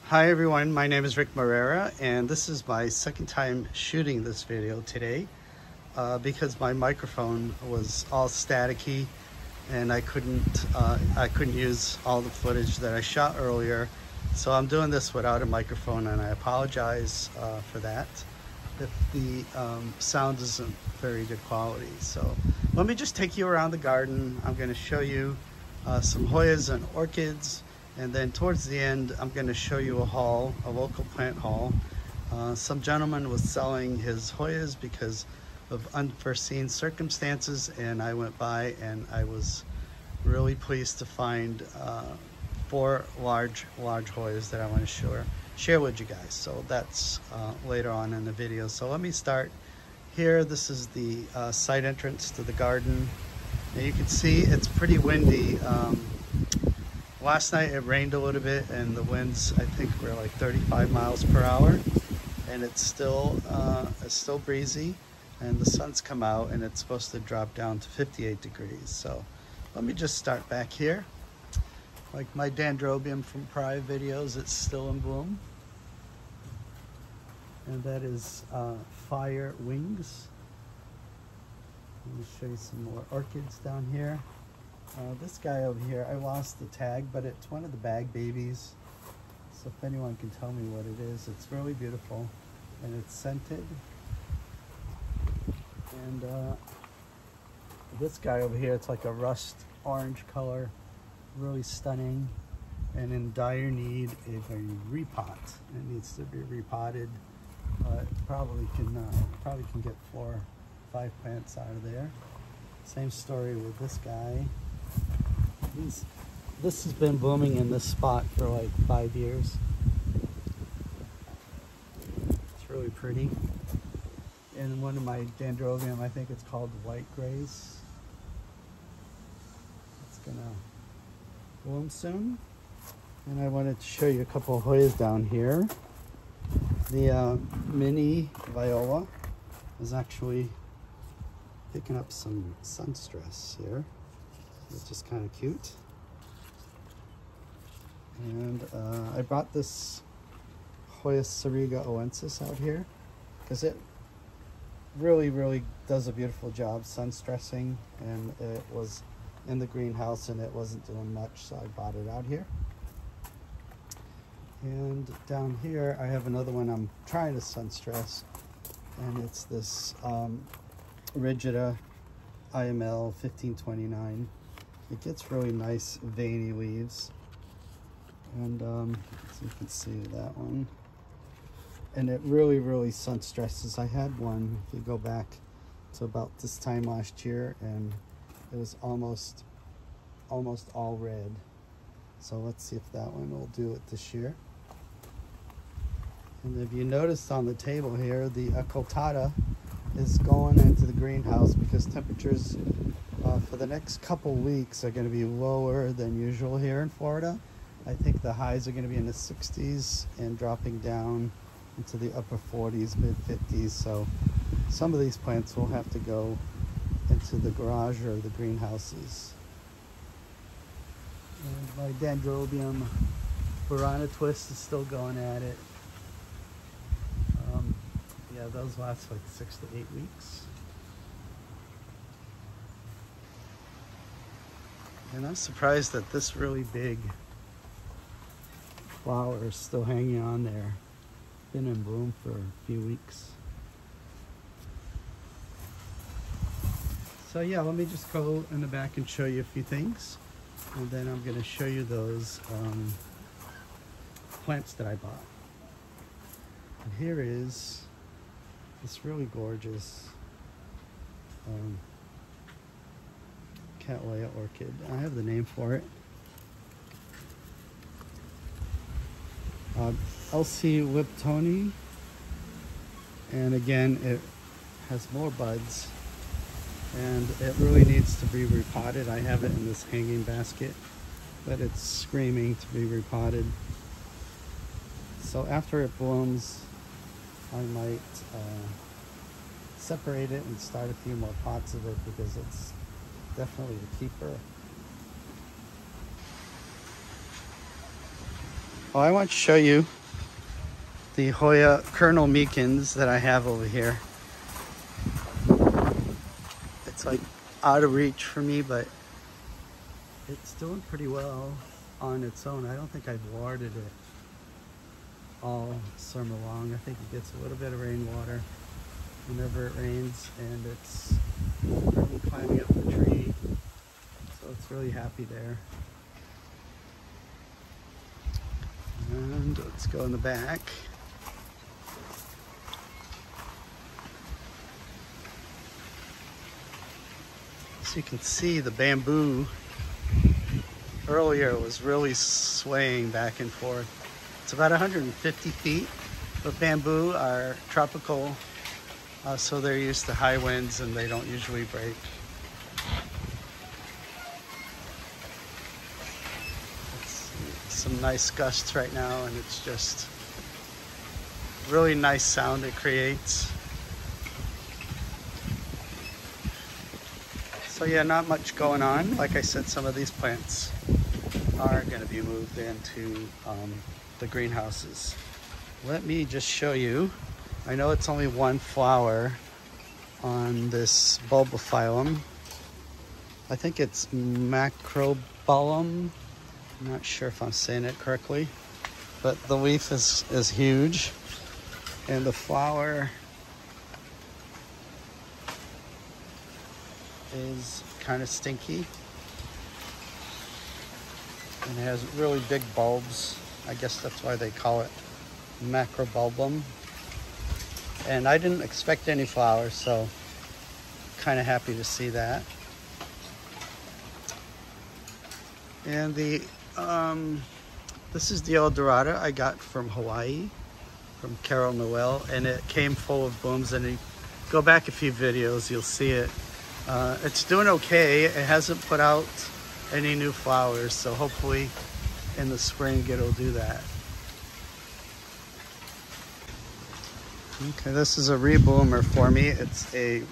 Hi everyone, my name is Rick Marrera and this is my second time shooting this video today because my microphone was all staticky and I couldn't use all the footage that I shot earlier. So I'm doing this without a microphone and I apologize for that if the sound isn't very good quality. So let me just take you around the garden. I'm going to show you some Hoyas and orchids. And then towards the end, I'm going to show you a haul, a local plant haul. Some gentleman was selling his Hoyas because of unforeseen circumstances, and I went by and I was really pleased to find 4 large Hoyas that I want to share with you guys. So that's later on in the video. So let me start here. This is the side entrance to the garden. And you can see it's pretty windy. Last night it rained a little bit and the winds I think were like 35 miles per hour, and it's still breezy, and the sun's come out and it's supposed to drop down to 58 degrees. So let me just start back here. Like my dendrobium from prior videos, it's still in bloom, and that is fire wings. Let me show you some more orchids down here. This guy over here, I lost the tag, but it's one of the bag babies. So if anyone can tell me what it is, it's really beautiful and it's scented. And this guy over here, it's like a rust orange color, really stunning, and in dire need of a repot. It needs to be repotted. Probably can get 4 or 5 plants out of there. Same story with this guy. This has been blooming in this spot for like 5 years. It's really pretty. And one of my dendrobium, I think it's called white grace. It's gonna bloom soon. And I wanted to show you a couple of Hoyas down here. The mini viola is actually picking up some sun stress here, which is kind of cute. And I brought this Hoya Sariga oensis out here because it really does a beautiful job sun stressing, and it was in the greenhouse and it wasn't doing much, so I brought it out here. And down here I have another one I'm trying to sun stress, and it's this Rigida IML 1529. It gets really nice veiny leaves, and so you can see that one, and it really sun stresses. I had one, if you go back to about this time last year, and it was almost all red. So let's see if that one will do it this year. And if you notice on the table here, the occultata is going into the greenhouse because temperatures for the next couple weeks are going to be lower than usual here in Florida. I think the highs are going to be in the 60s and dropping down into the upper 40s, mid 50s. So some of these plants will have to go into the garage or the greenhouses. And my dendrobium Piranha Twist is still going at it. Yeah, those last like 6 to 8 weeks. And I'm surprised that this really big flower is still hanging on there. Been in bloom for a few weeks. So yeah, let me just go in the back and show you a few things. And then I'm going to show you those plants that I bought. And here is this really gorgeous Cattleya orchid. I have the name for it. LC Liptoni, and again it has more buds and it really needs to be repotted. I have it in this hanging basket, but it's screaming to be repotted. So after it blooms, I might separate it and start a few more pots of it because it's definitely a keeper. Well, I want to show you the Hoya Colonel Meekins that I have over here. It's like out of reach for me, but it's doing pretty well on its own. I don't think I've watered it all summer long. I think it gets a little bit of rainwater whenever it rains, and it's really climbing up the tree, so it's really happy there. And let's go in the back. So you can see the bamboo earlier was really swaying back and forth. It's about 150 feet, but bamboo are tropical, so they're used to high winds and they don't usually break. It's some nice gusts right now, and it's just really nice sound it creates. So yeah, not much going on. Like I said, some of these plants are going to be moved into the greenhouses. Let me just show you. I know it's only one flower on this bulbophyllum. I think it's Macrobulbum. I'm not sure if I'm saying it correctly, but the leaf is huge, and the flower is kind of stinky, and it has really big bulbs. I guess that's why they call it Macrobulbum. And I didn't expect any flowers, so kind of happy to see that. And the this is the Eldorado I got from Hawaii, from Carol Noel, and it came full of blooms. And you go back a few videos, you'll see it. It's doing okay. It hasn't put out any new flowers, so hopefully in the spring it'll do that. Okay, this is a reboomer for me. It's a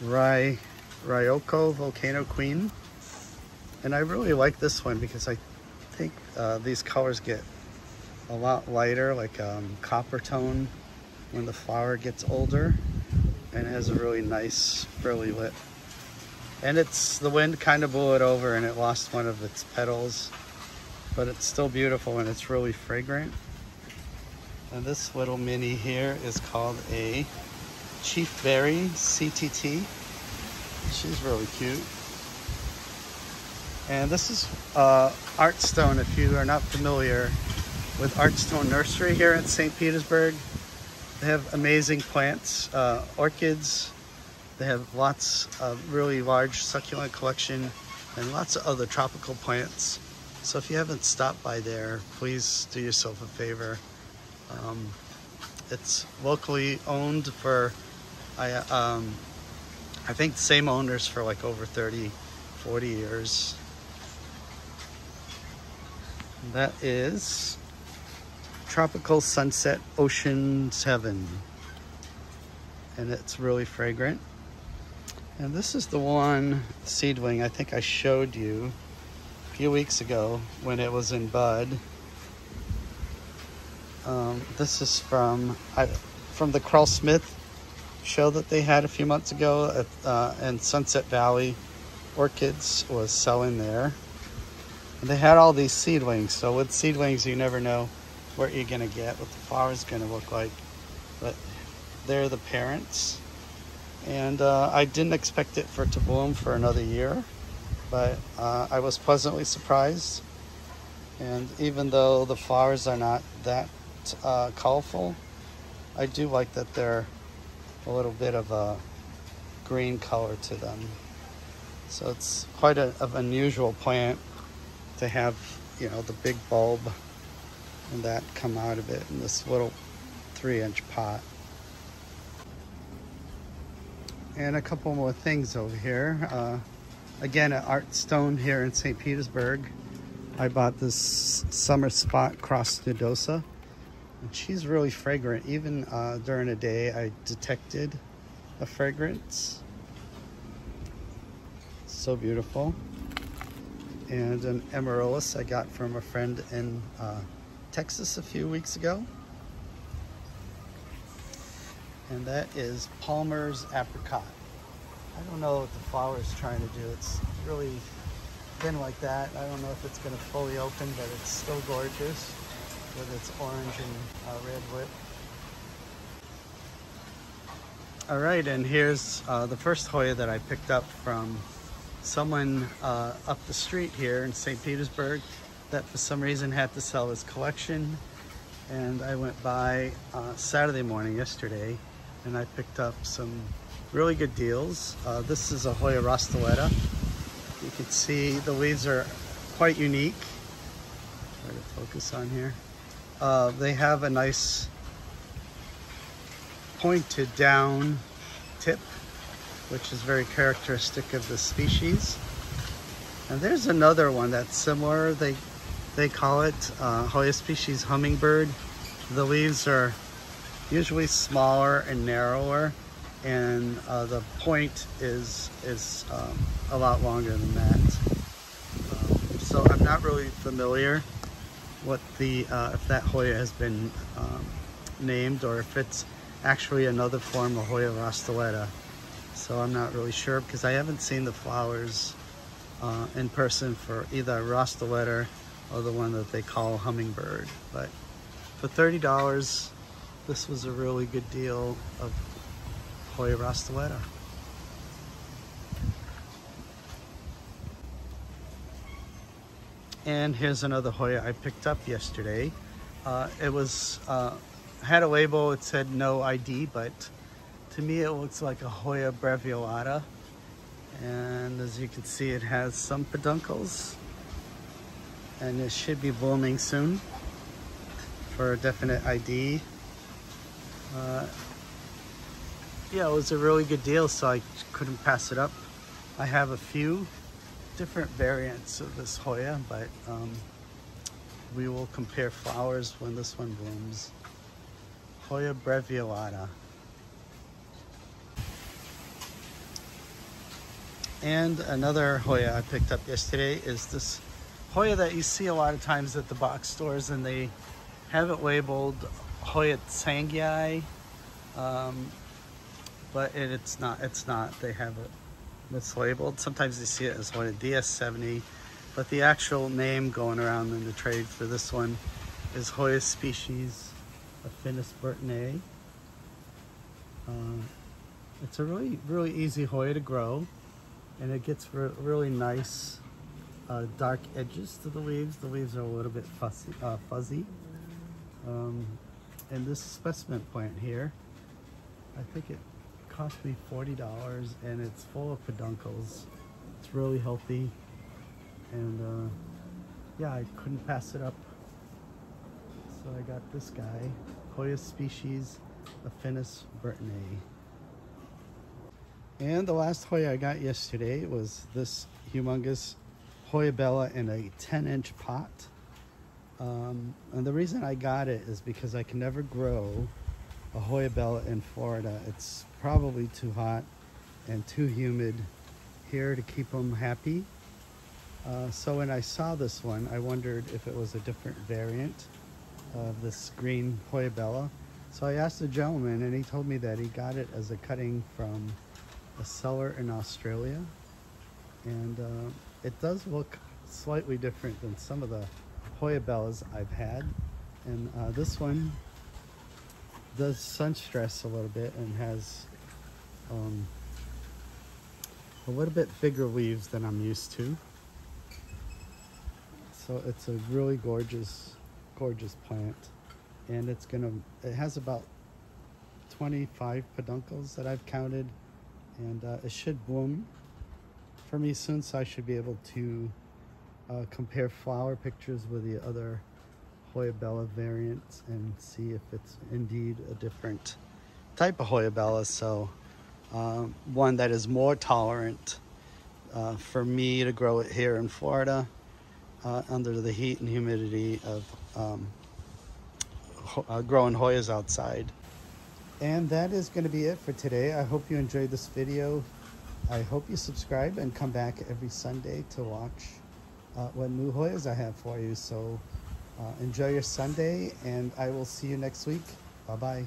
Ryoko Volcano Queen, and I really like this one because I think these colors get a lot lighter, like copper tone when the flower gets older, and it has a really nice frilly lip. And the wind kind of blew it over and it lost one of its petals, but it's still beautiful and it's really fragrant. And this little mini here is called a Chief Berry CTT. She's really cute. And this is Artstone. If you are not familiar with Artstone Nursery here in St. Petersburg, they have amazing plants, orchids. They have lots of really large succulent collection and lots of other tropical plants. So if you haven't stopped by there, please do yourself a favor. It's locally owned for, I think, the same owners for like over 30, 40 years. That is Tropical Sunset Ocean 7. And it's really fragrant. And this is the one seedling I think I showed you a few weeks ago when it was in bud. This is from the Carl Smith show that they had a few months ago in Sunset Valley. Orchids was selling there. And they had all these seedlings. So with seedlings, you never know what you're going to get, what the flower's going to look like. But they're the parents. And I didn't expect it to bloom for another year, but I was pleasantly surprised. And even though the flowers are not that colorful, I do like that they're a little bit of a green color to them. So it's quite an unusual plant to have, you know, the big bulb and that come out of it in this little 3-inch pot. And a couple more things over here. Again, at Artstone here in St. Petersburg, I bought this Summer Spot Cross Nodosa. And she's really fragrant. Even during the day, I detected a fragrance. So beautiful. And an Amaryllis I got from a friend in Texas a few weeks ago. and that is Palmer's Apricot. I don't know what the flower is trying to do. It's really thin like that. I don't know if it's going to fully open, but it's still gorgeous with its orange and red lip. All right, and here's the first Hoya that I picked up from someone up the street here in St. Petersburg that for some reason had to sell his collection. And I went by Saturday morning yesterday and I picked up some really good deals. This is a Hoya Rostowetta. You can see the leaves are quite unique. Try to focus on here. They have a nice pointed down tip, which is very characteristic of the species. And there's another one that's similar. They call it Hoya species hummingbird. The leaves are usually smaller and narrower, and the point is a lot longer than that. So I'm not really familiar what the if that Hoya has been named, or if it's actually another form of Hoya Rostowetta. So I'm not really sure because I haven't seen the flowers in person for either Rostowetta or the one that they call hummingbird. But for $30, this was a really good deal of Hoya Rostowetta. And here's another Hoya I picked up yesterday. It was had a label, it said no ID, but to me it looks like a Hoya Braviolata. And as you can see, it has some peduncles, and it should be blooming soon for a definite ID. Yeah, it was a really good deal, so I couldn't pass it up. I have a few different variants of this Hoya, but we will compare flowers when this one blooms. Hoya Braviolata. And another Hoya I picked up yesterday is this Hoya that you see a lot of times at the box stores, and they have it labeled Hoya Tsangyai, but it's not. They have it mislabeled. Sometimes you see it as Hoya DS70, but the actual name going around in the trade for this one is Hoya species Affinis Burtonae. It's a really easy Hoya to grow, and it gets really nice dark edges to the leaves. The leaves are a little bit fuzzy. And this specimen plant here, I think it cost me $40, and it's full of peduncles. It's really healthy, and yeah, I couldn't pass it up. So I got this guy, Hoya species Affinis Burtonae. And the last Hoya I got yesterday was this humongous Hoya Bella in a 10-inch pot. And the reason I got it is because I can never grow a Hoya Bella in Florida. It's probably too hot and too humid here to keep them happy. So when I saw this one, I wondered if it was a different variant of this green Hoya Bella. So I asked the gentleman, and he told me that he got it as a cutting from a seller in Australia. And it does look slightly different than some of the Hoya Bellas I've had. And this one does sun stress a little bit and has a little bit bigger leaves than I'm used to. So it's a really gorgeous plant, and it has about 25 peduncles that I've counted, and it should bloom for me soon, so I should be able to compare flower pictures with the other Hoya Bella variants and see if it's indeed a different type of Hoya Bella. So one that is more tolerant for me to grow it here in Florida under the heat and humidity of growing Hoyas outside. And that is going to be it for today. I hope you enjoyed this video. I hope you subscribe and come back every Sunday to watch what new Hoyas I have for you. So enjoy your Sunday, and I will see you next week. Bye-bye.